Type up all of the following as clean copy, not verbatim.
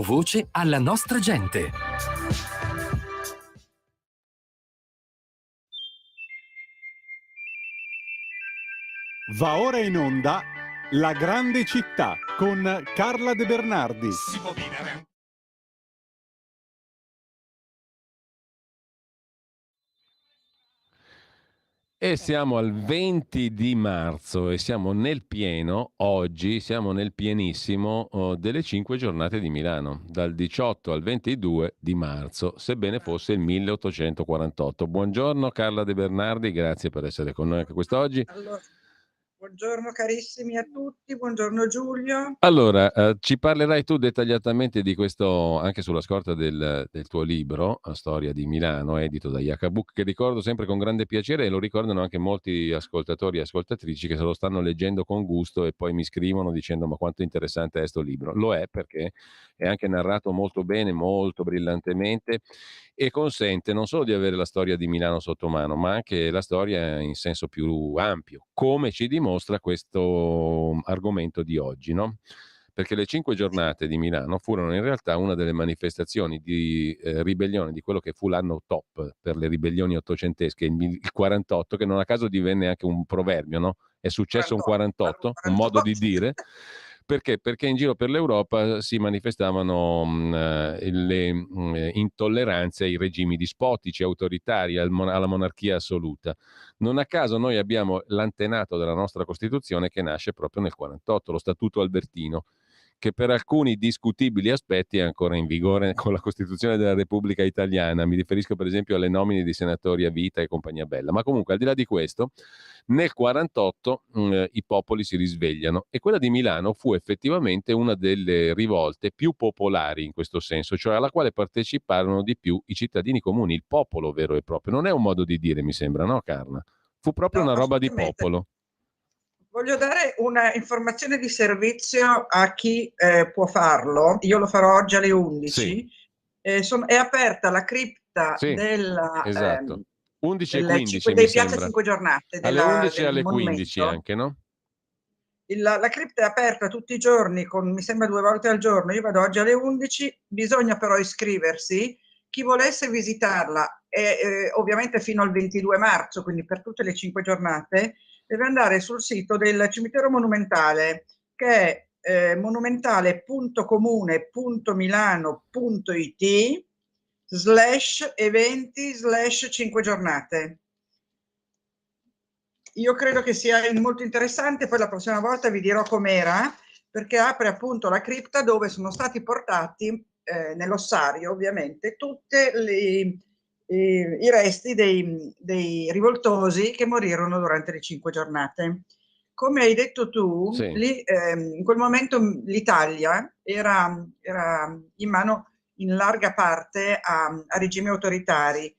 Voce alla nostra gente. Va ora in onda La grande città con Carla De Bernardi. Si può vivere. E siamo al 20 di marzo e siamo nel pieno, oggi siamo nel pienissimo delle 5 giornate di Milano, dal 18 al 22 di marzo, sebbene fosse il 1848. Buongiorno Carla De Bernardi, grazie per essere con noi anche quest'oggi. Allora, buongiorno carissimi a tutti, buongiorno Giulio. Allora, ci parlerai tu dettagliatamente di questo, anche sulla scorta del tuo libro, La storia di Milano, edito da Iacabuc, che ricordo sempre con grande piacere e lo ricordano anche molti ascoltatori e ascoltatrici che se lo stanno leggendo con gusto e poi mi scrivono dicendo ma quanto interessante è sto libro. Lo è perché è anche narrato molto bene, molto brillantemente e consente non solo di avere la storia di Milano sotto mano, ma anche la storia in senso più ampio, come ci dimostra questo argomento di oggi, no? Perché le 5 giornate di Milano furono in realtà una delle manifestazioni di ribellione di quello che fu l'anno top per le ribellioni ottocentesche, il 48, che non a caso divenne anche un proverbio, no? È successo un 48, un modo di dire. Perché? Perché in giro per l'Europa si manifestavano le intolleranze ai regimi dispotici, autoritari, alla monarchia assoluta. Non a caso noi abbiamo l'antenato della nostra Costituzione che nasce proprio nel 48, lo Statuto Albertino, che per alcuni discutibili aspetti è ancora in vigore con la Costituzione della Repubblica Italiana. Mi riferisco per esempio alle nomine di senatori a vita e compagnia bella. Ma comunque, al di là di questo, nel 48 i popoli si risvegliano e quella di Milano fu effettivamente una delle rivolte più popolari in questo senso, cioè alla quale parteciparono di più i cittadini comuni, il popolo vero e proprio. Non è un modo di dire, mi sembra, no Carla? Fu proprio No, una roba di assolutamente. popolo. Voglio dare una informazione di servizio a chi può farlo. Io lo farò oggi alle 11. È aperta la cripta Sì, esatto. 11 e 15 mi dei Piazza sembra. 5 Giornate Alle 11 e del alle 15 monumento. anche, no? La cripta è aperta tutti i giorni, mi sembra 2 volte al giorno. Io vado oggi alle 11, bisogna però iscriversi. Chi volesse visitarla, ovviamente fino al 22 marzo, quindi per tutte le 5 giornate, deve andare sul sito del cimitero monumentale, che è monumentale.comune.milano.it/eventi/5 giornate. Io credo che sia molto interessante, poi la prossima volta vi dirò com'era, perché apre appunto la cripta dove sono stati portati, nell'ossario ovviamente, tutte i resti dei rivoltosi che morirono durante le 5 giornate. Come hai detto tu, Sì. lì, in quel momento l'Italia era in mano in larga parte a regimi autoritari.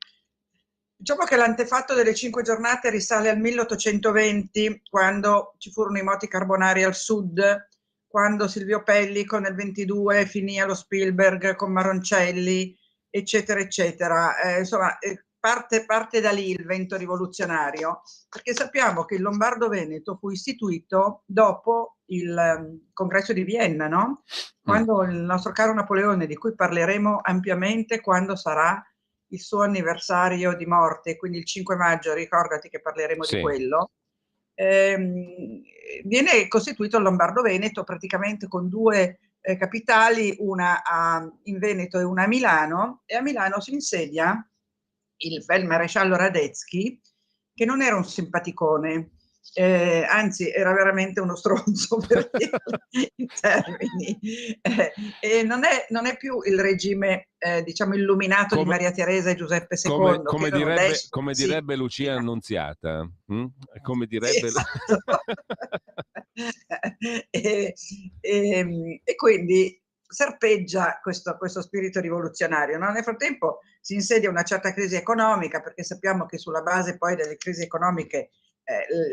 Diciamo che l'antefatto delle 5 giornate risale al 1820, quando ci furono i moti carbonari al sud, quando Silvio Pellico nel 22 finì allo Spielberg con Maroncelli, eccetera, eccetera. Insomma, parte da lì il vento rivoluzionario, perché sappiamo che il Lombardo-Veneto fu istituito dopo il congresso di Vienna, no? Quando il nostro caro Napoleone, di cui parleremo ampiamente quando sarà il suo anniversario di morte, quindi il 5 maggio, ricordati che parleremo di quello, viene costituito il Lombardo-Veneto praticamente con 2 capitali, una in Veneto e una a Milano, e a Milano si insedia il feldmaresciallo Radetzky, che non era un simpaticone, anzi era veramente uno stronzo per dirlo in termini. E non è più il regime, diciamo, illuminato di Maria Teresa e Giuseppe II, che erano destra, come direbbe Lucia sinistra. Annunziata, come Sì, direbbe... esatto. E quindi serpeggia questo spirito rivoluzionario, no? Nel frattempo si insedia una certa crisi economica, perché sappiamo che sulla base poi delle crisi economiche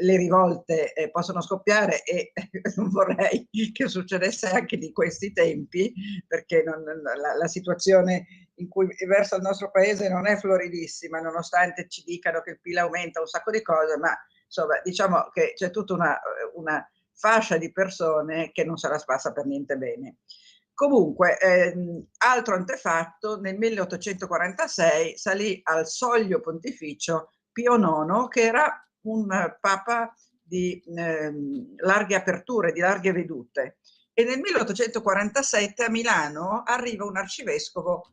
le rivolte possono scoppiare e non vorrei che succedesse anche di questi tempi, perché la situazione in cui verso il nostro paese non è floridissima, nonostante ci dicano che il PIL aumenta, un sacco di cose, ma insomma diciamo che c'è tutta una fascia di persone che non se la spassa per niente bene. Comunque, altro antefatto, nel 1846 salì al soglio pontificio Pio IX, che era un papa di larghe aperture, di larghe vedute. E nel 1847 a Milano arriva un arcivescovo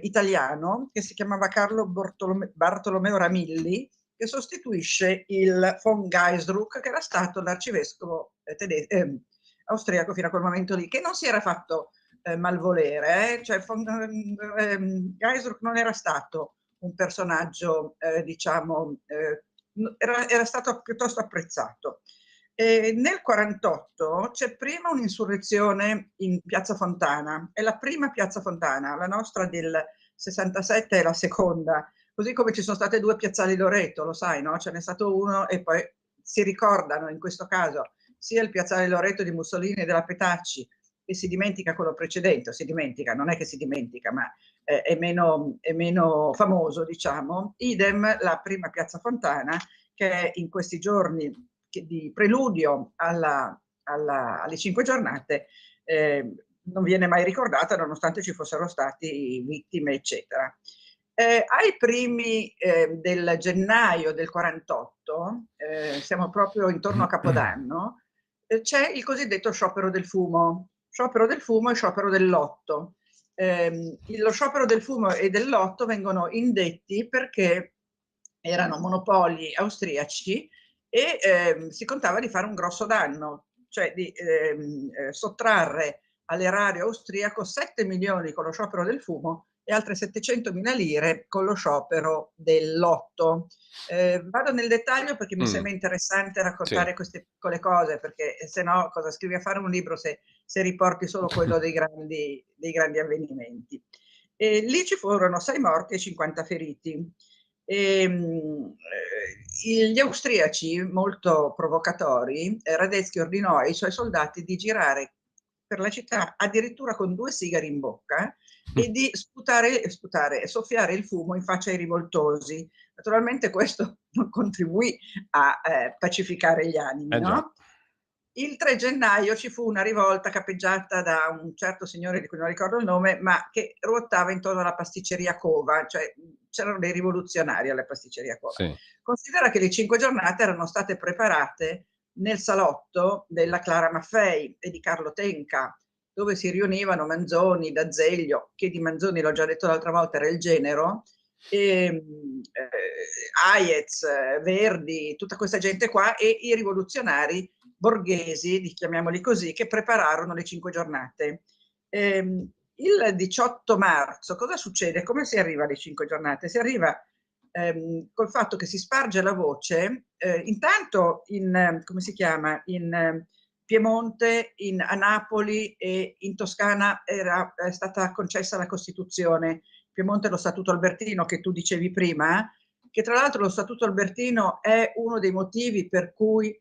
italiano che si chiamava Carlo Bartolomeo Ramilli, che sostituisce il von Gaisruck, che era stato l'arcivescovo austriaco fino a quel momento lì, che non si era fatto malvolere, cioè Gaisruck non era stato un personaggio, diciamo, era stato piuttosto apprezzato. Nel 48 c'è prima un'insurrezione in Piazza Fontana, è la prima Piazza Fontana, la nostra del 67 è la seconda, così come ci sono state 2 piazzali Loreto, lo sai, no? Ce n'è stato uno e poi si ricordano in questo caso sia il piazzale Loreto di Mussolini e della Petacci, che si dimentica quello precedente, si dimentica, non è che si dimentica, ma è meno famoso, diciamo. Idem la prima Piazza Fontana, che è in questi giorni di preludio alle 5 giornate, non viene mai ricordata nonostante ci fossero stati vittime, eccetera. Ai primi del gennaio del 48, siamo proprio intorno a Capodanno, c'è il cosiddetto sciopero del fumo e sciopero del lotto. Lo sciopero del fumo e del lotto vengono indetti perché erano monopoli austriaci e si contava di fare un grosso danno, cioè di sottrarre all'erario austriaco 7 milioni con lo sciopero del fumo e altre 700.000 lire con lo sciopero del lotto. Vado nel dettaglio perché mi sembra interessante raccontare queste piccole cose, perché se no cosa scrivi a fare un libro se riporti solo quello dei grandi avvenimenti. Lì ci furono 6 morti e 50 feriti. Gli austriaci, molto provocatori, Radetzky ordinò ai suoi soldati di girare per la città addirittura con 2 sigari in bocca e di sputare e soffiare il fumo in faccia ai rivoltosi. Naturalmente questo non contribuì a pacificare gli animi, no? Il 3 gennaio ci fu una rivolta capeggiata da un certo signore di cui non ricordo il nome, ma che ruotava intorno alla pasticceria Cova, cioè c'erano dei rivoluzionari alla pasticceria Cova. Sì. Considera che le 5 giornate erano state preparate nel salotto della Clara Maffei e di Carlo Tenca, dove si riunivano Manzoni, D'Azeglio, che di Manzoni l'ho già detto l'altra volta era il genero, Hayez, Verdi, tutta questa gente qua e i rivoluzionari borghesi, chiamiamoli così, che prepararono le 5 giornate. Il 18 marzo cosa succede? Come si arriva alle 5 giornate? Si arriva col fatto che si sparge la voce, intanto in, come si chiama, in Piemonte, a Napoli e in Toscana è stata concessa la Costituzione. Piemonte lo Statuto Albertino che tu dicevi prima, che tra l'altro lo Statuto Albertino è uno dei motivi per cui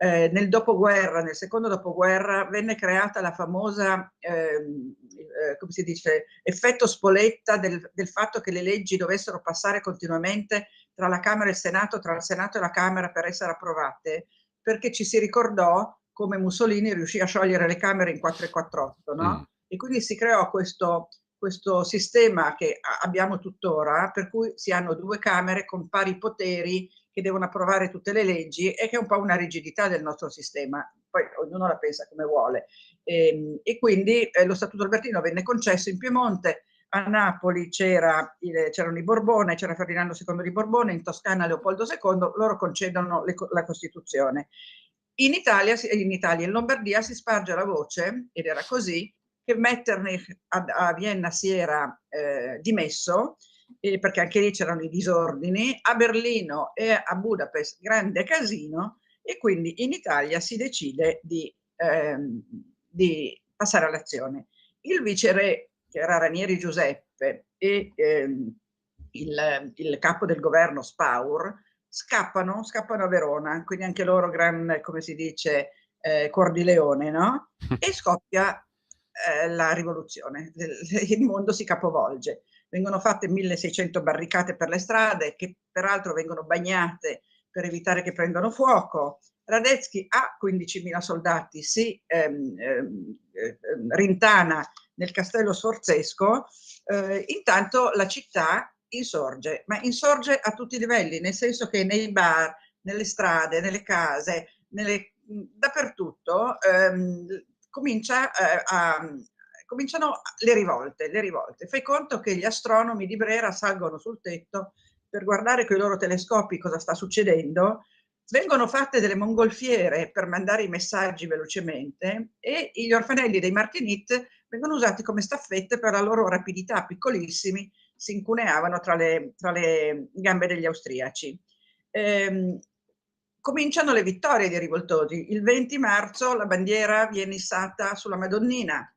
nel dopoguerra, nel secondo dopoguerra, venne creata la famosa, come si dice, effetto Spoletta del fatto che le leggi dovessero passare continuamente tra la Camera e il Senato, tra il Senato e la Camera per essere approvate, perché ci si ricordò come Mussolini riuscì a sciogliere le Camere in 448, no? E quindi si creò questo sistema che abbiamo tuttora, per cui si hanno 2 Camere con pari poteri che devono approvare tutte le leggi e che è un po' una rigidità del nostro sistema, poi ognuno la pensa come vuole. E quindi lo Statuto Albertino venne concesso in Piemonte, a Napoli c'erano i Borbone, c'era Ferdinando II di Borbone, in Toscana Leopoldo II, loro concedono la Costituzione. In Italia, in Lombardia si sparge la voce, ed era così, che Metternich a Vienna si era dimesso, perché anche lì c'erano i disordini, a Berlino e a Budapest grande casino, e quindi in Italia si decide di passare all'azione. Il viceré, che era Ranieri Giuseppe, e il capo del governo Spaur, scappano a Verona, quindi anche loro come si dice, cuor di leone, no? E scoppia la rivoluzione, il mondo si capovolge. Vengono fatte 1600 barricate per le strade, che peraltro vengono bagnate per evitare che prendano fuoco. Radetzky ha 15.000 soldati, si rintana nel castello sforzesco, intanto la città insorge, ma insorge a tutti i livelli, nel senso che nei bar, nelle strade, nelle case, dappertutto cominciano le rivolte. Fai conto che gli astronomi di Brera salgono sul tetto per guardare con i loro telescopi cosa sta succedendo, vengono fatte delle mongolfiere per mandare i messaggi velocemente e gli orfanelli dei Martinit vengono usati come staffette per la loro rapidità, piccolissimi, si incuneavano tra le gambe degli austriaci. Cominciano le vittorie dei rivoltosi. Il 20 marzo la bandiera viene issata sulla Madonnina.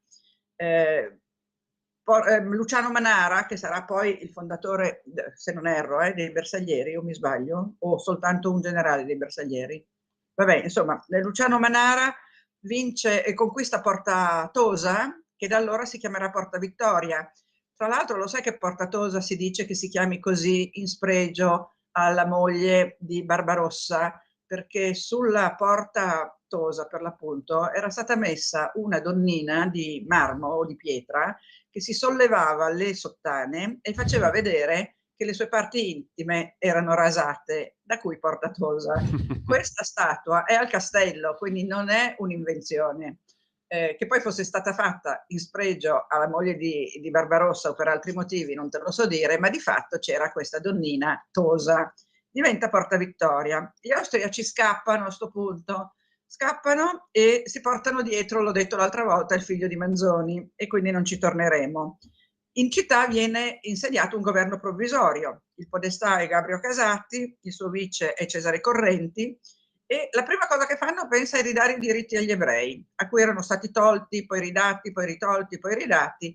Luciano Manara, che sarà poi il fondatore, se non erro, dei Bersaglieri, o mi sbaglio, o soltanto un generale dei Bersaglieri. Vabbè, insomma, Luciano Manara vince e conquista Porta Tosa, che da allora si chiamerà Porta Vittoria. Tra l'altro, lo sai che Porta Tosa si dice che si chiami così in spregio alla moglie di Barbarossa, perché sulla Porta Tosa, per l'appunto, era stata messa una donnina di marmo o di pietra che si sollevava le sottane e faceva vedere che le sue parti intime erano rasate, da cui Porta Tosa. Questa statua è al castello, quindi non è un'invenzione. Che poi fosse stata fatta in spregio alla moglie di Barbarossa o per altri motivi non te lo so dire, ma di fatto c'era questa donnina Tosa. Diventa Porta Vittoria. Gli austriaci scappano a questo punto, scappano e si portano dietro, l'ho detto l'altra volta, il figlio di Manzoni, e quindi non ci torneremo. In città viene insediato un governo provvisorio, il podestà è Gabriele Casati, il suo vice è Cesare Correnti, e la prima cosa che fanno pensa a ridare i diritti agli ebrei, a cui erano stati tolti, poi ridati, poi ritolti, poi ridati.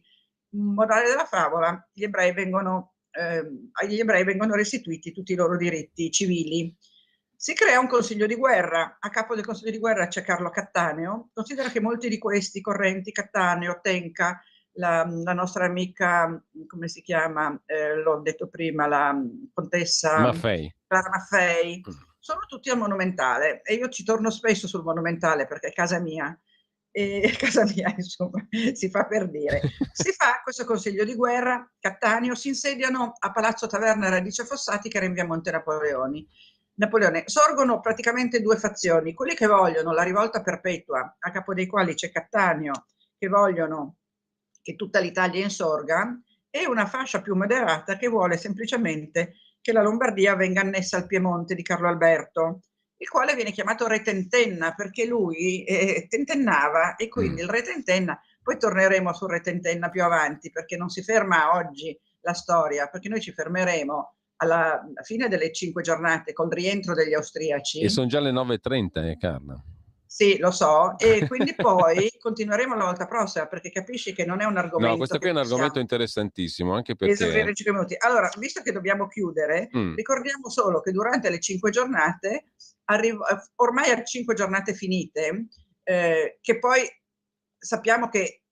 Morale della favola, agli ebrei vengono restituiti tutti i loro diritti civili. Si crea un consiglio di guerra, a capo del consiglio di guerra c'è Carlo Cattaneo. Considera che molti di questi, Correnti, Cattaneo, Tenca, la nostra amica, come si chiama, l'ho detto prima, la contessa Maffei. Clara Maffei, sono tutti al Monumentale e io ci torno spesso sul Monumentale perché è casa mia. E casa mia, insomma, si fa per dire. Si fa questo consiglio di guerra, Cattaneo, si insediano a Palazzo Taverna Radice Fossati, che era in via Monte Napoleone. Sorgono praticamente due fazioni, quelli che vogliono la rivolta perpetua, a capo dei quali c'è Cattaneo, che vogliono che tutta l'Italia insorga, e una fascia più moderata che vuole semplicemente che la Lombardia venga annessa al Piemonte di Carlo Alberto, il quale viene chiamato Re Tentenna perché lui tentennava, e quindi il Re Tentenna, poi torneremo sul Re Tentenna più avanti perché non si ferma oggi la storia, perché noi ci fermeremo alla fine delle 5 giornate col rientro degli austriaci. E sono già le 9:30, Carla. Sì, lo so, e quindi poi continueremo la volta prossima perché capisci che non è un argomento. No, questo qui è un argomento interessantissimo, anche Esaurire perché... in 5 minuti. Allora, visto che dobbiamo chiudere, ricordiamo solo che durante le 5 giornate, ormai a 5 giornate finite, che poi sappiamo che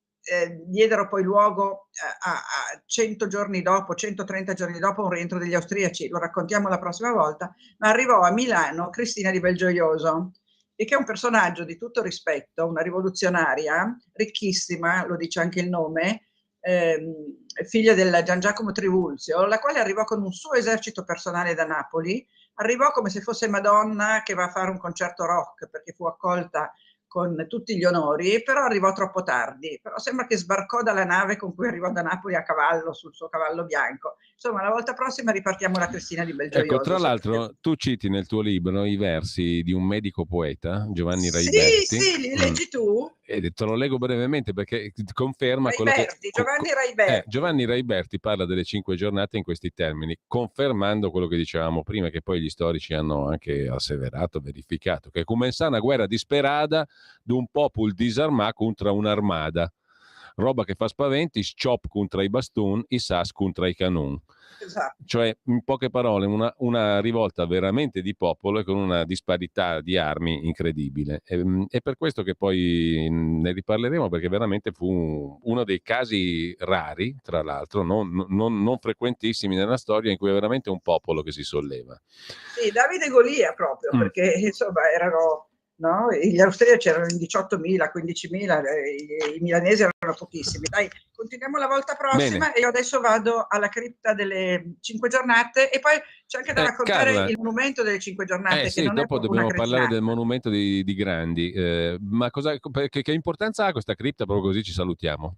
diedero poi luogo a 100 giorni dopo, 130 giorni dopo un rientro degli austriaci, lo raccontiamo la prossima volta, ma arrivò a Milano Cristina di Belgioioso, e che è un personaggio di tutto rispetto, una rivoluzionaria, ricchissima, lo dice anche il nome, figlia del Gian Giacomo Trivulzio, la quale arrivò con un suo esercito personale da Napoli, arrivò come se fosse Madonna che va a fare un concerto rock, perché fu accolta con tutti gli onori, però arrivò troppo tardi. Però sembra che sbarcò dalla nave con cui arrivò da Napoli a cavallo, sul suo cavallo bianco. Insomma, la volta prossima ripartiamo la Cristina di Belgioioso. Ecco, tra l'altro, tu citi nel tuo libro i versi di un medico poeta, Giovanni Raiberti. Sì, li leggi tu? E te lo leggo brevemente perché conferma Raiberti, quello che... Giovanni Raiberti parla delle 5 giornate in questi termini, confermando quello che dicevamo prima, che poi gli storici hanno anche asseverato, verificato, che comença una guerra disperata d'un popolo disarmato contro un'armada. Roba che fa spaventi, sciop contro i bastun, i sas contro i canon. Esatto. Cioè, in poche parole, una rivolta veramente di popolo e con una disparità di armi incredibile. È per questo che poi ne riparleremo, perché veramente fu uno dei casi rari, tra l'altro, non frequentissimi nella storia, in cui è veramente un popolo che si solleva. Sì, Davide e Golia proprio, perché insomma erano no? E gli austriaci erano in 18.000, 15.000, i milanesi erano pochissimi. Dai, continuiamo la volta prossima. Bene. E io adesso vado alla cripta delle 5 giornate e poi c'è anche da raccontare Carla, il monumento delle 5 giornate, che sì, non è dopo proprio una dobbiamo parlare del cretinata. monumento di Grandi. Ma che importanza ha questa cripta? Proprio così ci salutiamo.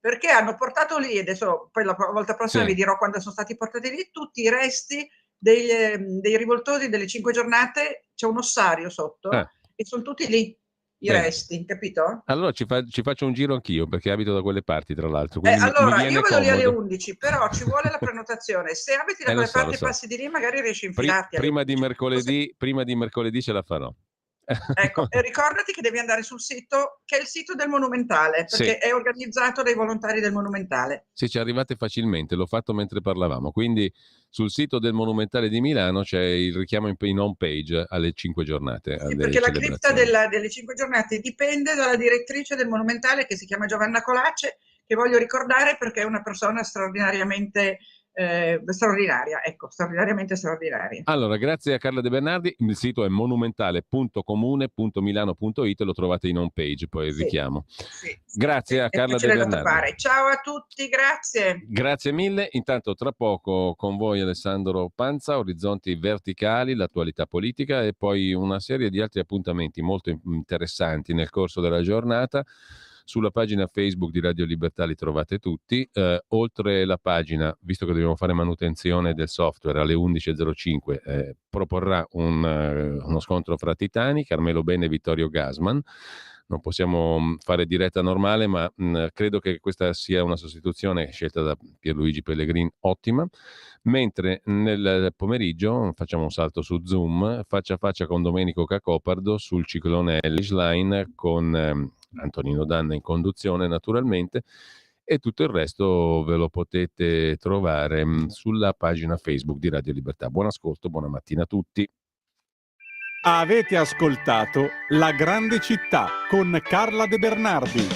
Perché hanno portato lì, adesso poi la volta prossima vi Sì. dirò quando sono stati portati lì, tutti i resti dei rivoltosi delle 5 giornate, c'è un ossario sotto e sono tutti lì i Bene. resti, capito? Allora ci faccio un giro anch'io, perché abito da quelle parti, tra l'altro, quindi mi Allora, io viene vado lì alle comodo. 11, però ci vuole la prenotazione. Se abiti da Lo quelle so, lo parti e so. passi di lì, magari riesci a infilarti alle 11. Prima di mercoledì ce la farò. Ecco, e ricordati che devi andare sul sito, che è il sito del Monumentale, Sì. perché è organizzato dai volontari del Monumentale. Sì, ci arrivate facilmente, l'ho fatto mentre parlavamo. Quindi sul sito del Monumentale di Milano c'è il richiamo in home page alle 5 giornate, Sì, alle perché la cripta celebrazioni. delle 5 giornate dipende dalla direttrice del Monumentale, che si chiama Giovanna Colace, che voglio ricordare perché è una persona straordinariamente straordinaria, ecco, straordinariamente straordinaria. Allora, grazie a Carla De Bernardi, il sito è monumentale.comune.milano.it, lo trovate in home page, poi il Sì, richiamo. sì, Grazie a è Carla De facile da Bernardi. trovare. Ciao a tutti, grazie. Grazie mille. Intanto tra poco con voi Alessandro Panza, Orizzonti Verticali, l'attualità politica e poi una serie di altri appuntamenti molto interessanti nel corso della giornata. Sulla pagina Facebook di Radio Libertà li trovate tutti. Oltre la pagina, visto che dobbiamo fare manutenzione del software alle 11.05, proporrà uno scontro fra titani, Carmelo Bene e Vittorio Gasman. Non possiamo fare diretta normale, ma credo che questa sia una sostituzione scelta da Pierluigi Pellegrin ottima. Mentre nel pomeriggio facciamo un salto su Zoom, faccia a faccia con Domenico Cacopardo sul ciclone Hellish Line con Antonino Danna in conduzione naturalmente, e tutto il resto ve lo potete trovare sulla pagina Facebook di Radio Libertà. Buon ascolto, buona mattina a tutti. Avete ascoltato La Grande Città con Carla De Bernardi.